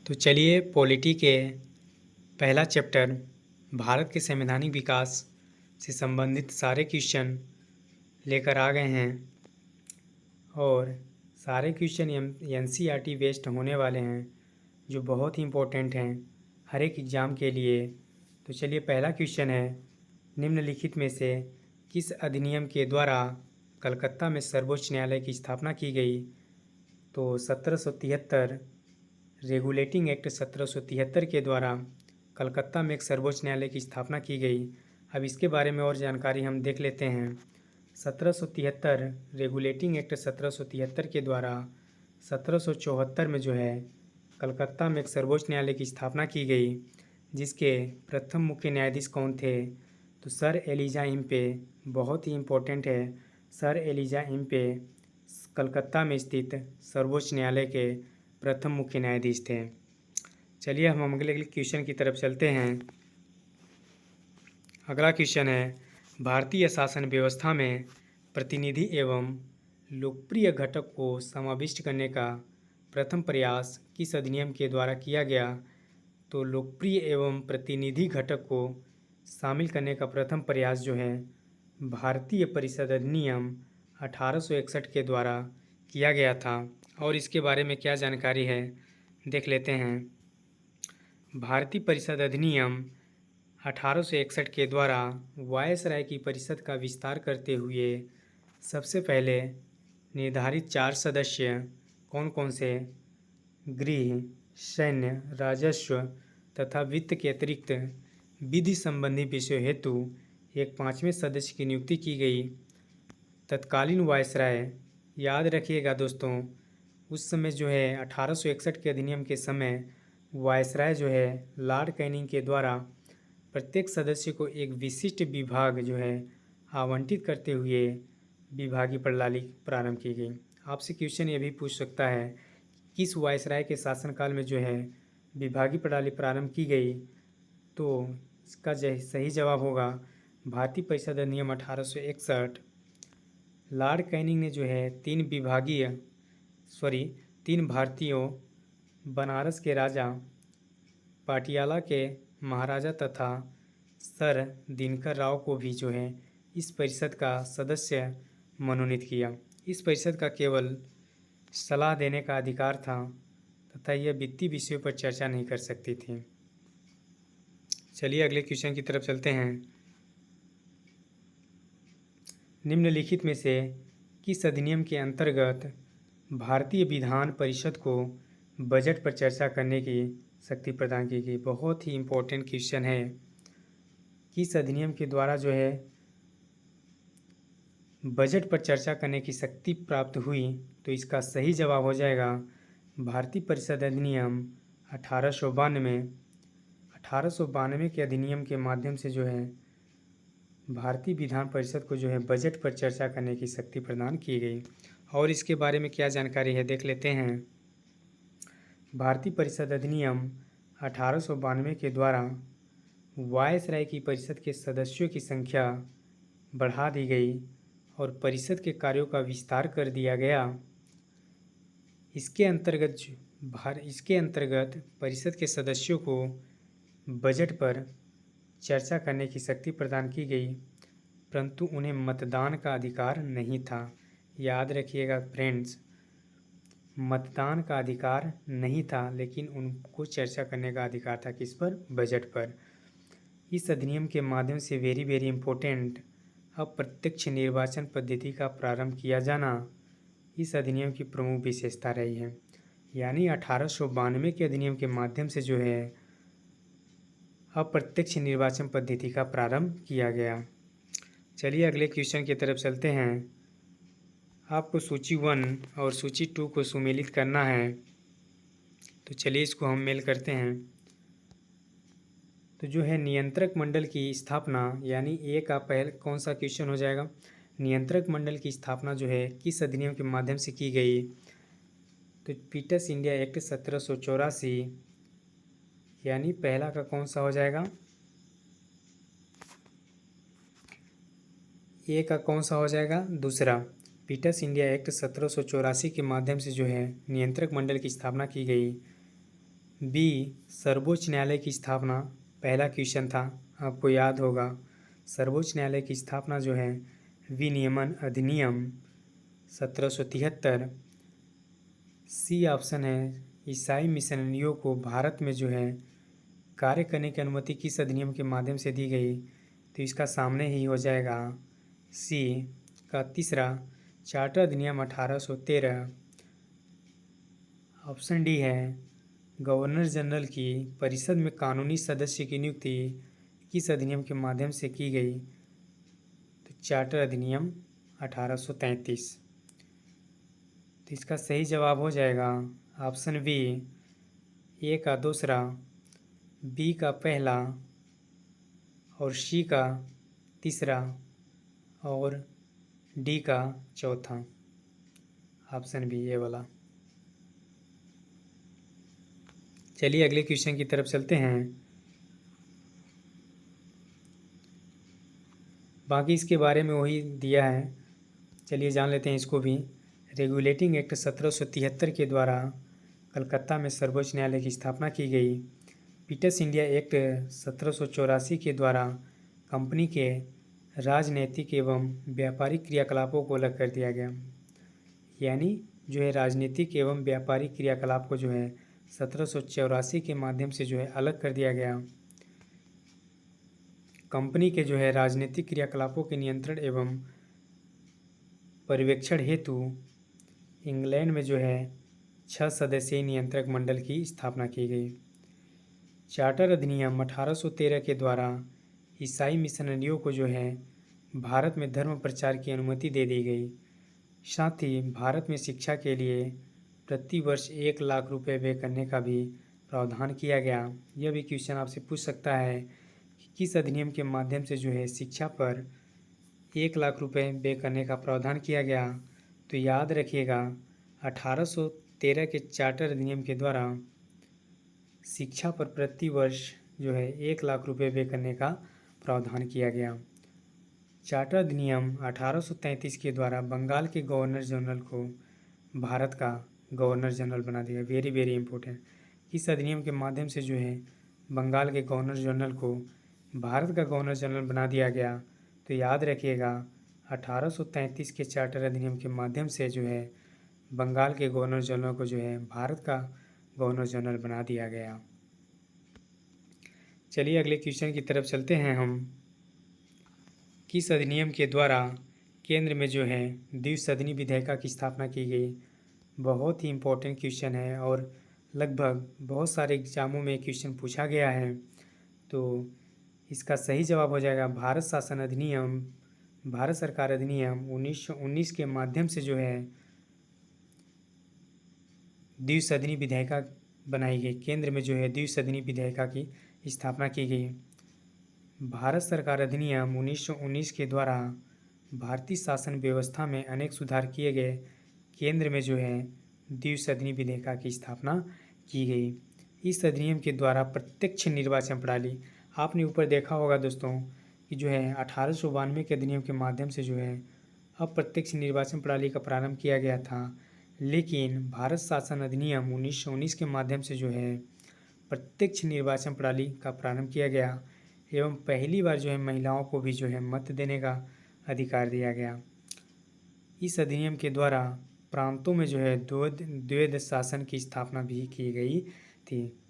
तो चलिए पॉलिटी के पहला चैप्टर भारत के संवैधानिक विकास से संबंधित सारे क्वेश्चन लेकर आ गए हैं और सारे क्वेश्चन एनसीईआरटी बेस्ड होने वाले हैं जो बहुत ही इम्पोर्टेंट हैं हर एक एग्ज़ाम के लिए। तो चलिए पहला क्वेश्चन है, निम्नलिखित में से किस अधिनियम के द्वारा कलकत्ता में सर्वोच्च न्यायालय की स्थापना की गई? तो 1773 रेगुलेटिंग एक्ट 1773 के द्वारा कलकत्ता में एक सर्वोच्च न्यायालय की स्थापना की गई। अब इसके बारे में और जानकारी हम देख लेते हैं। 1773 रेगुलेटिंग एक्ट 1773 के द्वारा 1774 में जो है कलकत्ता में एक सर्वोच्च न्यायालय की स्थापना की गई, जिसके प्रथम मुख्य न्यायाधीश कौन थे? तो सर एलिजा इम्पे। बहुत ही इम्पोर्टेंट है, सर एलिजा इम्पे कलकत्ता में स्थित सर्वोच्च न्यायालय के प्रथम मुख्य न्यायाधीश थे। चलिए हम अगले क्वेश्चन की तरफ चलते हैं। अगला क्वेश्चन है, भारतीय शासन व्यवस्था में प्रतिनिधि एवं लोकप्रिय घटक को समाविष्ट करने का प्रथम प्रयास किस अधिनियम के द्वारा किया गया? तो लोकप्रिय एवं प्रतिनिधि घटक को शामिल करने का प्रथम प्रयास जो है भारतीय परिषद अधिनियम 1861 के द्वारा किया गया था। और इसके बारे में क्या जानकारी है देख लेते हैं। भारतीय परिषद अधिनियम 1861 के द्वारा वायसराय की परिषद का विस्तार करते हुए सबसे पहले निर्धारित 4 सदस्य कौन कौन से गृह, सैन्य, राजस्व तथा वित्त के अतिरिक्त विधि संबंधी विषयों हेतु एक 5वें सदस्य की नियुक्ति की गई। तत्कालीन वायसराय, याद रखिएगा दोस्तों, उस समय जो है 1861 के अधिनियम के समय वायसराय जो है लॉर्ड कैनिंग के द्वारा प्रत्येक सदस्य को एक विशिष्ट विभाग जो है आवंटित करते हुए विभागीय प्रणाली प्रारंभ की गई। आपसे क्वेश्चन ये भी पूछ सकता है, किस वायसराय के शासनकाल में जो है विभागीय प्रणाली प्रारंभ की गई? तो इसका सही जवाब होगा भारतीय परिषद अधिनियम 1861। लॉर्ड कैनिंग ने जो है 3 भारतीयों, बनारस के राजा, पाटियाला के महाराजा तथा सर दिनकर राव को भी जो है इस परिषद का सदस्य मनोनीत किया। इस परिषद का केवल सलाह देने का अधिकार था तथा यह वित्तीय विषयों पर चर्चा नहीं कर सकती थी। चलिए अगले क्वेश्चन की तरफ चलते हैं। निम्नलिखित में से किस अधिनियम के अंतर्गत भारतीय विधान परिषद को बजट पर चर्चा करने की शक्ति प्रदान की गई? बहुत ही इम्पोर्टेंट क्वेश्चन है, किस अधिनियम के द्वारा जो है बजट पर चर्चा करने की शक्ति प्राप्त हुई? तो इसका सही जवाब हो जाएगा भारतीय परिषद अधिनियम 1892। 1892 के अधिनियम के माध्यम से जो है भारतीय विधान परिषद को जो है बजट पर चर्चा करने की शक्ति प्रदान की गई। और इसके बारे में क्या जानकारी है देख लेते हैं। भारतीय परिषद अधिनियम 1892 के द्वारा वायसराय की परिषद के सदस्यों की संख्या बढ़ा दी गई और परिषद के कार्यों का विस्तार कर दिया गया। इसके अंतर्गत परिषद के सदस्यों को बजट पर चर्चा करने की शक्ति प्रदान की गई, परंतु उन्हें मतदान का अधिकार नहीं था। याद रखिएगा फ्रेंड्स, मतदान का अधिकार नहीं था, लेकिन उनको चर्चा करने का अधिकार था। किस पर? बजट पर। इस अधिनियम के माध्यम से वेरी इम्पोर्टेंट अप्रत्यक्ष निर्वाचन पद्धति का प्रारंभ किया जाना इस अधिनियम की प्रमुख विशेषता रही है। यानी 1892 के अधिनियम के माध्यम से जो है अप्रत्यक्ष निर्वाचन पद्धति का प्रारंभ किया गया। चलिए अगले क्वेश्चन की तरफ चलते हैं। आपको सूची 1 और सूची 2 को सुमेलित करना है, तो चलिए इसको हम मेल करते हैं। तो जो है नियंत्रक मंडल की स्थापना, यानी ए का पहले कौन सा क्वेश्चन हो जाएगा? नियंत्रक मंडल की स्थापना जो है किस अधिनियम के माध्यम से की गई? तो पीटर्स इंडिया एक्ट 1784, यानी पहला का कौन सा हो जाएगा? ए का कौन सा हो जाएगा? दूसरा। पीटर्स इंडिया एक्ट 1784 के माध्यम से जो है नियंत्रक मंडल की स्थापना की गई। बी सर्वोच्च न्यायालय की स्थापना, पहला क्वेश्चन था, आपको याद होगा। सर्वोच्च न्यायालय की स्थापना जो है विनियमन अधिनियम 1773। सी ऑप्शन है ईसाई मिशनरियों को भारत में जो है कार्य करने की अनुमति किस अधिनियम के माध्यम से दी गई, तो इसका सामने ही हो जाएगा सी का तीसरा चार्टर अधिनियम 1813। ऑप्शन डी है गवर्नर जनरल की परिषद में कानूनी सदस्य की नियुक्ति किस अधिनियम के माध्यम से की गई, तो चार्टर अधिनियम 1833। तो इसका सही जवाब हो जाएगा ऑप्शन बी, ए का दूसरा, बी का पहला और सी का तीसरा और डी का चौथा। ऑप्शन बी ये वाला। चलिए अगले क्वेश्चन की तरफ चलते हैं। बाकी इसके बारे में वही दिया है, चलिए जान लेते हैं इसको भी। रेगुलेटिंग एक्ट 1773 के द्वारा कलकत्ता में सर्वोच्च न्यायालय की स्थापना की गई। पीटर्स इंडिया एक्ट 1784 के द्वारा कंपनी के राजनैतिक एवं व्यापारिक क्रियाकलापों को अलग कर दिया गया। यानी जो है राजनीतिक एवं व्यापारिक क्रियाकलाप को जो है 1784 के माध्यम से जो है अलग कर दिया गया। कंपनी के जो है राजनीतिक क्रियाकलापों के नियंत्रण एवं पर्यवेक्षण हेतु इंग्लैंड में जो है 6 सदस्यीय नियंत्रक मंडल की स्थापना की गई। चार्टर अधिनियम 1813 के द्वारा ईसाई मिशनरियों को जो है भारत में धर्म प्रचार की अनुमति दे दी गई। साथ ही भारत में शिक्षा के लिए प्रति वर्ष 1 लाख रुपए व्यय करने का भी प्रावधान किया गया। यह भी क्वेश्चन आपसे पूछ सकता है कि किस अधिनियम के माध्यम से जो है शिक्षा पर 1 लाख रुपए व्यय करने का प्रावधान किया गया, तो याद रखिएगा 1813 के चार्टर अधिनियम के द्वारा शिक्षा पर प्रति वर्ष जो है 1 लाख रुपए व्यय करने का प्रावधान किया गया। चार्टर अधिनियम 1833 के द्वारा बंगाल के गवर्नर जनरल को भारत का गवर्नर जनरल बना दिया। Very very important. इस अधिनियम के माध्यम से जो है बंगाल के गवर्नर जनरल को भारत का गवर्नर जनरल बना दिया गया। तो याद रखिएगा 1833 के चार्टर अधिनियम के माध्यम से जो है बंगाल के गवर्नर जनरल को जो है भारत का गवर्नर जनरल बना दिया गया। चलिए अगले क्वेश्चन की तरफ चलते हैं हम। किस अधिनियम के द्वारा केंद्र में जो है द्विसदनी विधेयिका की स्थापना की गई। बहुत ही इम्पोर्टेंट क्वेश्चन है और लगभग बहुत सारे एग्जामों में क्वेश्चन पूछा गया है। तो इसका सही जवाब हो जाएगा भारत शासन अधिनियम, भारत सरकार अधिनियम 1919 के माध्यम से जो है द्विसदनी विधेयिका बनाई गई। केंद्र में जो है द्विसदनी विधेयिका की स्थापना की गई। भारत सरकार अधिनियम 1919 के द्वारा भारतीय शासन व्यवस्था में अनेक सुधार किए गए। केंद्र में जो है द्विसदनी विधेयिका की स्थापना की गई। इस अधिनियम के द्वारा प्रत्यक्ष निर्वाचन प्रणाली, आपने ऊपर देखा होगा दोस्तों कि जो है 1892 के अधिनियम के माध्यम से जो है अप्रत्यक्ष निर्वाचन प्रणाली का प्रारंभ किया गया था, लेकिन भारत शासन अधिनियम 1919 के माध्यम से जो है प्रत्यक्ष निर्वाचन प्रणाली का प्रारंभ किया गया एवं पहली बार जो है महिलाओं को भी जो है मत देने का अधिकार दिया गया। इस अधिनियम के द्वारा प्रांतों में जो है द्वैध शासन की स्थापना भी की गई थी।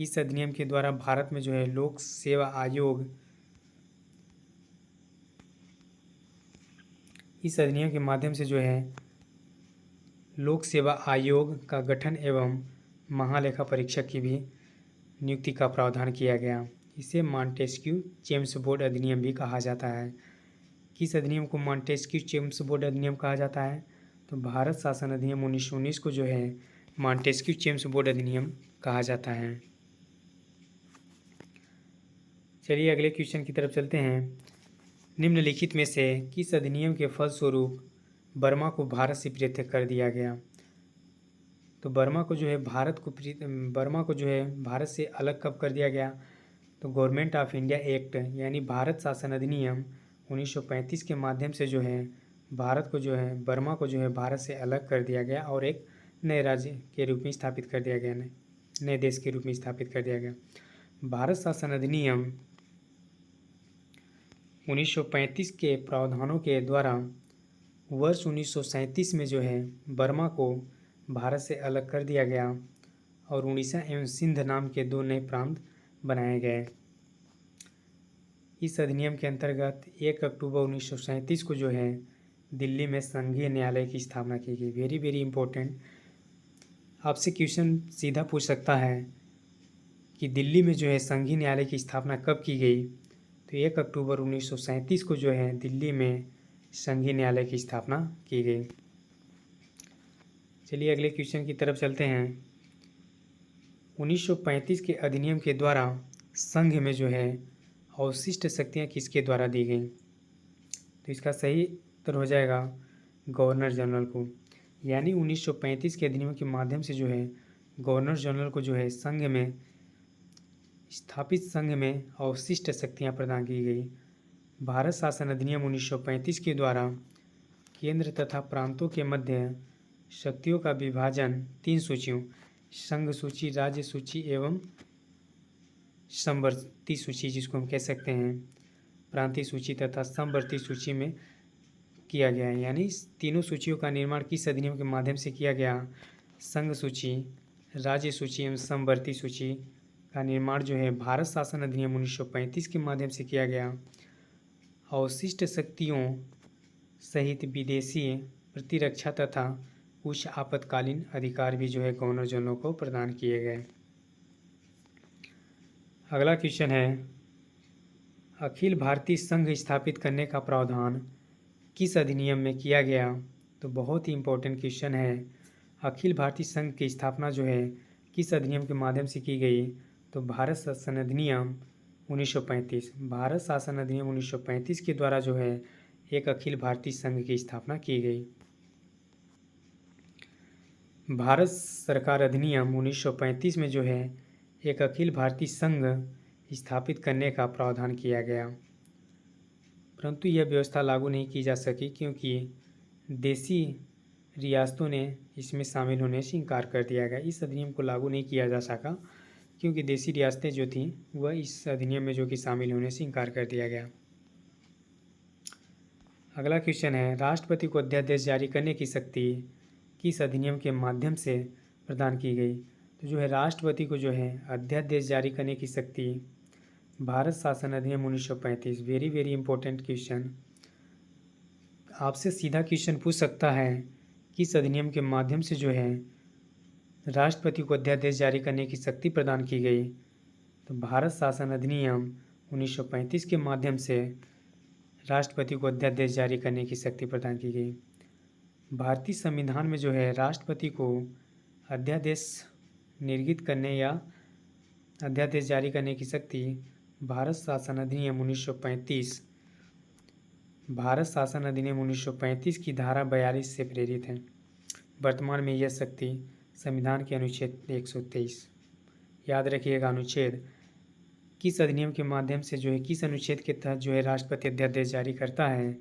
इस अधिनियम के द्वारा भारत में जो है लोक सेवा आयोग, इस अधिनियम के माध्यम से जो है लोक सेवा आयोग का गठन एवं महालेखा परीक्षक की भी नियुक्ति का प्रावधान किया गया। इसे मॉन्टेस्क्यू चेम्स बोर्ड अधिनियम भी कहा जाता है। किस अधिनियम को मॉन्टेस्क्यू चेम्स बोर्ड अधिनियम कहा जाता है, तो भारत शासन अधिनियम 1919 को जो है मॉन्टेस्क्यू चेम्स बोर्ड अधिनियम कहा जाता है। चलिए अगले क्वेश्चन की तरफ चलते हैं। निम्नलिखित में से किस अधिनियम के फलस्वरूप बर्मा को भारत से पृथक कर दिया गया। तो बर्मा को जो है भारत से अलग कब कर दिया गया, तो गवर्नमेंट ऑफ इंडिया एक्ट यानी भारत शासन अधिनियम 1935 के माध्यम से जो है बर्मा को जो है भारत से अलग कर दिया गया और एक नए राज्य के रूप में स्थापित कर दिया गया। नए देश के रूप में स्थापित कर दिया गया। भारत शासन अधिनियम 1935 के प्रावधानों के द्वारा वर्ष 1937 में जो है बर्मा को भारत से अलग कर दिया गया और उड़ीसा एवं सिंध नाम के दो नए प्रांत बनाए गए। इस अधिनियम के अंतर्गत 1 अक्टूबर 1937 को जो है दिल्ली में संघीय न्यायालय की स्थापना की गई। वेरी वेरी इंपॉर्टेंट, आपसे क्वेश्चन सीधा पूछ सकता है कि दिल्ली में जो है संघीय न्यायालय की स्थापना कब की गई, तो 1 अक्टूबर 1937 को जो है दिल्ली में संघीय न्यायालय की स्थापना की गई। चलिए अगले क्वेश्चन की तरफ चलते हैं। 1935 के अधिनियम के द्वारा संघ में जो है अवशिष्ट शक्तियाँ किसके द्वारा दी गई, तो इसका सही उत्तर हो जाएगा गवर्नर जनरल को। यानी 1935 के अधिनियम के माध्यम से जो है गवर्नर जनरल को जो है संघ में स्थापित संघ में अवशिष्ट शक्तियाँ प्रदान की गई। भारत शासन अधिनियम 1935 के द्वारा केंद्र तथा प्रांतों के मध्य शक्तियों का विभाजन 3 सूचियों, संघ सूची, राज्य सूची एवं समवर्ती सूची, जिसको हम कह सकते हैं प्रांतीय सूची तथा समवर्ती सूची में किया गया है। यानी इस तीनों सूचियों का निर्माण किस अधिनियम के माध्यम से किया गया, संघ सूची, राज्य सूची एवं समवर्ती सूची का निर्माण जो है भारत शासन अधिनियम 1935 के माध्यम से किया गया। अवशिष्ट शक्तियों सहित विदेशी प्रतिरक्षा तथा कुछ आपातकालीन अधिकार भी जो है गवर्नर जनरल को प्रदान किए गए। अगला क्वेश्चन है, अखिल भारतीय संघ स्थापित करने का प्रावधान किस अधिनियम में किया गया, तो बहुत ही इम्पोर्टेंट क्वेश्चन है। अखिल भारतीय संघ की स्थापना जो है किस अधिनियम के माध्यम से की गई, तो भारत शासन अधिनियम 1935। भारत शासन अधिनियम 1935 के द्वारा जो है एक अखिल भारतीय संघ की स्थापना की गई। भारत सरकार अधिनियम 1935 में जो है एक अखिल भारतीय संघ स्थापित करने का प्रावधान किया गया, परंतु यह व्यवस्था लागू नहीं की जा सकी क्योंकि देसी रियासतों ने इसमें शामिल होने से इनकार कर दिया गया। इस अधिनियम को लागू नहीं किया जा सका क्योंकि देसी रियासतें जो थीं वह इस अधिनियम में जो कि शामिल होने से इनकार कर दिया गया। अगला क्वेश्चन है, राष्ट्रपति को अध्यादेश जारी करने की शक्ति किस अधिनियम के माध्यम से प्रदान की गई, तो जो है राष्ट्रपति को जो है अध्यादेश जारी करने की शक्ति भारत शासन अधिनियम 1935। वेरी वेरी इंपॉर्टेंट क्वेश्चन, आपसे सीधा क्वेश्चन पूछ सकता है किस अधिनियम के माध्यम से जो है राष्ट्रपति को अध्यादेश जारी करने की शक्ति प्रदान की गई, तो भारत शासन अधिनियम 1935 के माध्यम से राष्ट्रपति को अध्यादेश जारी करने की शक्ति प्रदान की गई। भारतीय संविधान में जो है राष्ट्रपति को अध्यादेश निर्गत करने या अध्यादेश जारी करने की शक्ति भारत शासन अधिनियम 1935 भारत शासन अधिनियम 1935 की धारा 42 से प्रेरित है। वर्तमान में यह शक्ति संविधान के अनुच्छेद 123, याद रखिएगा, अनुच्छेद किस अधिनियम के माध्यम से जो है किस अनुच्छेद के तहत जो है राष्ट्रपति अध्यादेश जारी करता है,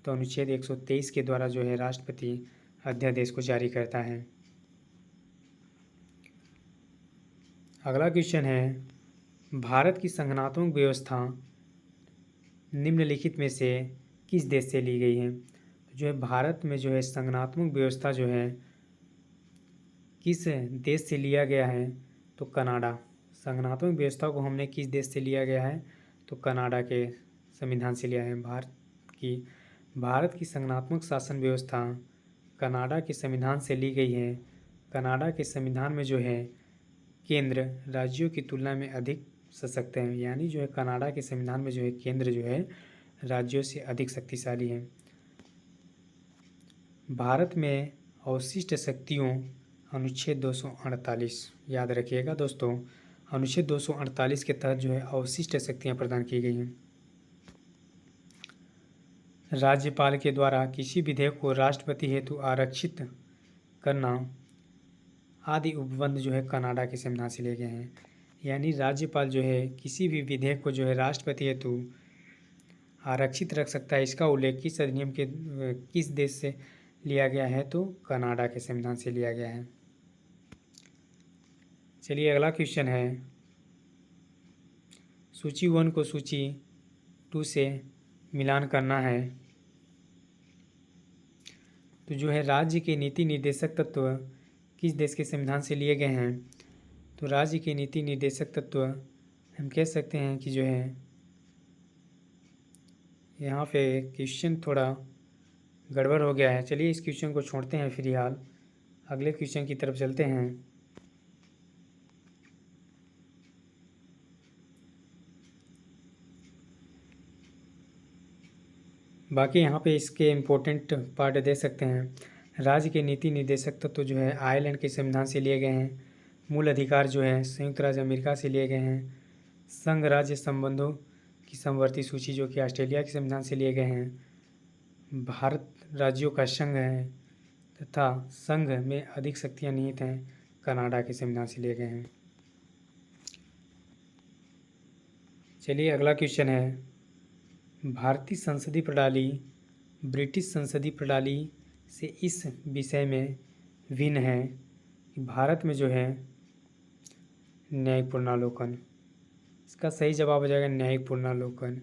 तो अनुच्छेद 123 के द्वारा जो है राष्ट्रपति अध्यादेश को जारी करता है। अगला क्वेश्चन है, भारत की संघनात्मक व्यवस्था निम्नलिखित में से किस देश से ली गई है, तो जो है भारत में जो है संघनात्मक व्यवस्था जो है किस देश से लिया गया है, तो कनाडा। संघनात्मक व्यवस्था को हमने किस देश से लिया गया है, तो कनाडा के संविधान से लिया है। भारत की संघनात्मक शासन व्यवस्था कनाडा के संविधान से ली गई है। कनाडा के संविधान में जो है केंद्र राज्यों की तुलना में अधिक सशक्त है, यानी जो है कनाडा के संविधान में जो है केंद्र जो है राज्यों से अधिक शक्तिशाली है। भारत में अवशिष्ट शक्तियों अनुच्छेद 248, याद रखिएगा दोस्तों, अनुच्छेद 248 के तहत जो है अवशिष्ट शक्तियाँ प्रदान की गई हैं। राज्यपाल के द्वारा किसी विधेयक को राष्ट्रपति हेतु आरक्षित करना आदि उपबंध जो है कनाडा के संविधान से लिए गए हैं। यानी राज्यपाल जो है किसी भी विधेयक को जो है राष्ट्रपति हेतु आरक्षित रख सकता है। इसका उल्लेख किस अधिनियम के किस देश से लिया गया है, तो कनाडा के संविधान से लिया गया है। चलिए अगला क्वेश्चन है, सूची 1 को सूची 2 से मिलान करना है। तो जो है राज्य के नीति निर्देशक तत्व किस देश के संविधान से लिए गए हैं? तो राज्य के नीति निर्देशक तत्व हम कह सकते हैं कि जो है यहाँ पे क्वेश्चन थोड़ा गड़बड़ हो गया है। चलिए इस क्वेश्चन को छोड़ते हैं फिलहाल, अगले क्वेश्चन की तरफ चलते हैं। बाकी यहाँ पे इसके इम्पोर्टेंट पार्ट दे सकते हैं। राज्य के नीति निर्देशक तत्व जो है आयरलैंड के संविधान से लिए गए हैं। मूल अधिकार जो है संयुक्त राज्य अमेरिका से लिए गए हैं। संघ राज्य संबंधों की समवर्ती सूची जो कि ऑस्ट्रेलिया के संविधान से लिए गए हैं। भारत राज्यों का संघ है तथा संघ में अधिक शक्तियाँ निहित हैं, कनाडा के संविधान से लिए गए हैं। चलिए अगला क्वेश्चन है, भारतीय संसदीय प्रणाली ब्रिटिश संसदीय प्रणाली से इस विषय में भिन्न है कि भारत में जो है न्यायिक पुनरावलोकन। इसका सही जवाब हो जाएगा न्यायिक पुनरावलोकन।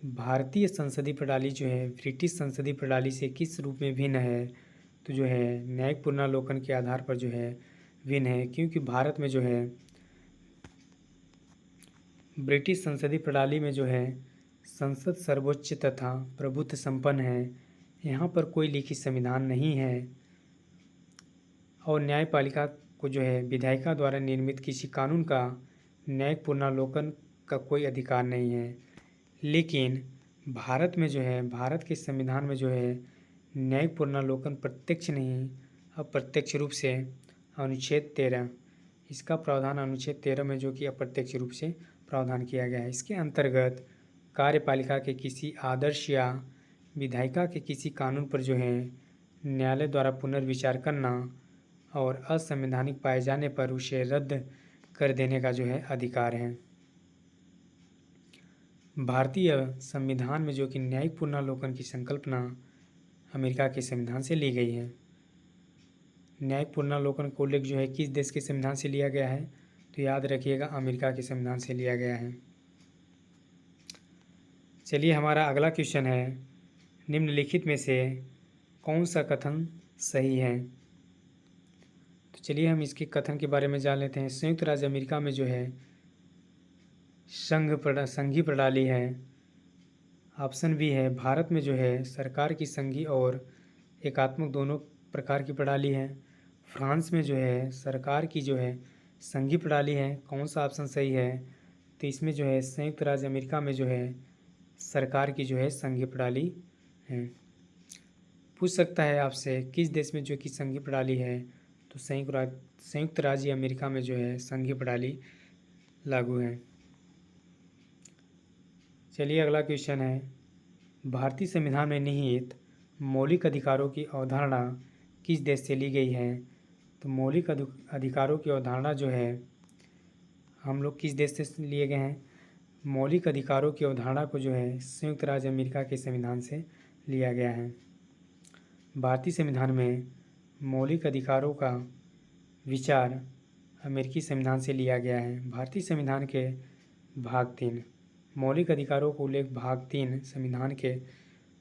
भारतीय संसदीय प्रणाली जो है ब्रिटिश संसदीय प्रणाली से किस रूप में भिन्न है? तो जो है न्यायिक पुनरावलोकन के आधार पर जो है भिन्न है, क्योंकि भारत में जो है ब्रिटिश संसदीय प्रणाली में जो है संसद सर्वोच्च तथा प्रभुत्व संपन्न है। यहाँ पर कोई लिखित संविधान नहीं है और न्यायपालिका को जो है विधायिका द्वारा निर्मित किसी कानून का न्यायिक पुनरावलोकन का कोई अधिकार नहीं है। लेकिन भारत में जो है भारत के संविधान में जो है न्यायिक पुनरावलोकन प्रत्यक्ष नहीं अप्रत्यक्ष रूप से अनुच्छेद 13 इसका प्रावधान अनुच्छेद 13 में जो कि अप्रत्यक्ष रूप से प्रावधान किया गया है। इसके अंतर्गत कार्यपालिका के किसी आदर्श या विधायिका के किसी कानून पर जो है न्यायालय द्वारा पुनर्विचार करना और असंवैधानिक पाए जाने पर उसे रद्द कर देने का जो है अधिकार है। भारतीय संविधान में जो कि न्यायिक पुनरावलोकन की संकल्पना अमेरिका के संविधान से ली गई है। न्यायिक पुनरावलोकन का उल्लेख जो है किस देश के संविधान से लिया गया है? तो याद रखिएगा अमेरिका के संविधान से लिया गया है। चलिए हमारा अगला क्वेश्चन है, निम्नलिखित में से कौन सा कथन सही है? तो चलिए हम इसके कथन के बारे में जान लेते हैं। संयुक्त राज्य अमेरिका में जो है संघीय प्रणाली है। ऑप्शन बी है भारत में जो है सरकार की संघीय और एकात्मक दोनों प्रकार की प्रणाली है। फ्रांस में जो है सरकार की जो है संघीय प्रणाली है। कौन सा ऑप्शन सही है? तो इसमें जो है संयुक्त राज्य अमेरिका में जो है सरकार की जो है संघीय प्रणाली है। पूछ सकता है आपसे किस देश में जो कि संघीय प्रणाली है? तो संयुक्त राज्य अमेरिका में जो है संघीय प्रणाली लागू है। चलिए अगला क्वेश्चन है, भारतीय संविधान में निहित मौलिक अधिकारों की अवधारणा किस देश से ली गई है? तो मौलिक अधिकारों की अवधारणा जो है हम लोग किस देश से लिए गए हैं? मौलिक अधिकारों की अवधारणा को जो है संयुक्त राज्य अमेरिका के संविधान से लिया गया है। भारतीय संविधान में मौलिक अधिकारों का विचार अमेरिकी संविधान से लिया गया है। भारतीय संविधान के भाग 3 मौलिक अधिकारों को उल्लेख भाग 3 संविधान के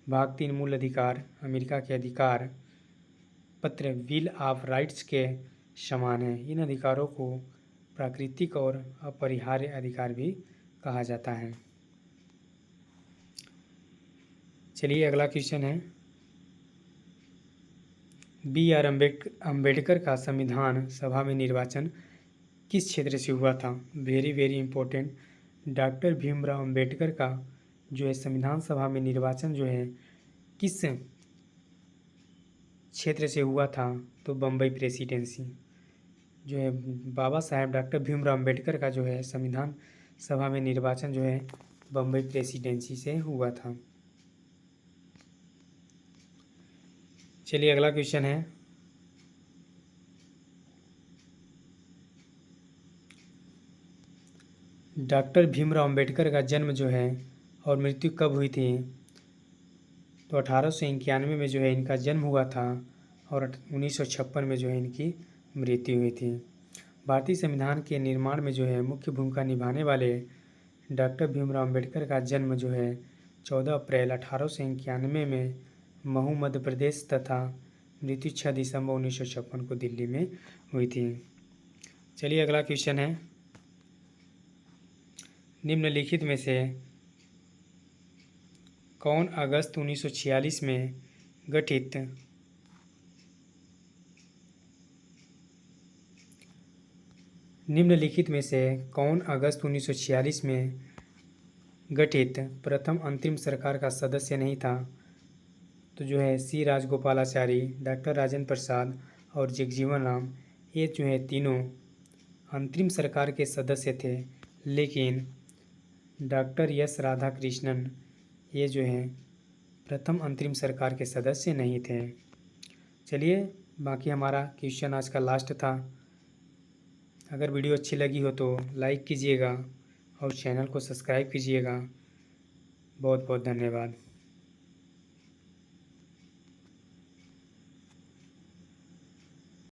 भाग 3 मूल अधिकार अमेरिका के अधिकार पत्र बिल ऑफ राइट्स के समान है। इन अधिकारों को प्राकृतिक और अपरिहार्य अधिकार भी कहा जाता है। चलिए अगला क्वेश्चन है, B.R. अम्बेडकर का संविधान सभा में निर्वाचन किस क्षेत्र से हुआ था? Very very important. Doctor Bhimrao Ambedkar का जो है संविधान सभा में निर्वाचन जो है किस क्षेत्र से हुआ था? तो बम्बई प्रेसिडेंसी जो है बाबा साहेब डॉक्टर भीमराव अम्बेडकर का जो है संविधान सभा में निर्वाचन जो है बम्बई प्रेसिडेंसी से हुआ था। चलिए अगला क्वेश्चन है, डॉक्टर भीमराव अम्बेडकर का जन्म जो है और मृत्यु कब हुई थी? तो 1891 में जो है इनका जन्म हुआ था और 1956 में जो है इनकी मृत्यु हुई थी। भारतीय संविधान के निर्माण में जो है मुख्य भूमिका निभाने वाले डॉक्टर भीमराव अम्बेडकर का जन्म जो है 14 अप्रैल 1891 में महू मध्य प्रदेश तथा मृत्यु 6 दिसंबर 1956 को दिल्ली में हुई थी। चलिए अगला क्वेश्चन है, निम्नलिखित में से कौन अगस्त 1946 में गठित निम्नलिखित में से कौन अगस्त 1946 में गठित प्रथम अंतरिम सरकार का सदस्य नहीं था? तो जो है सी राजगोपालाचारी, डॉक्टर राजेंद्र प्रसाद और जगजीवन राम, ये जो है तीनों अंतरिम सरकार के सदस्य थे, लेकिन डॉक्टर एस राधाकृष्णन ये जो है प्रथम अंतरिम सरकार के सदस्य नहीं थे। चलिए बाकी हमारा क्वेश्चन आज का लास्ट था। अगर वीडियो अच्छी लगी हो तो लाइक कीजिएगा और चैनल को सब्सक्राइब कीजिएगा। बहुत बहुत धन्यवाद।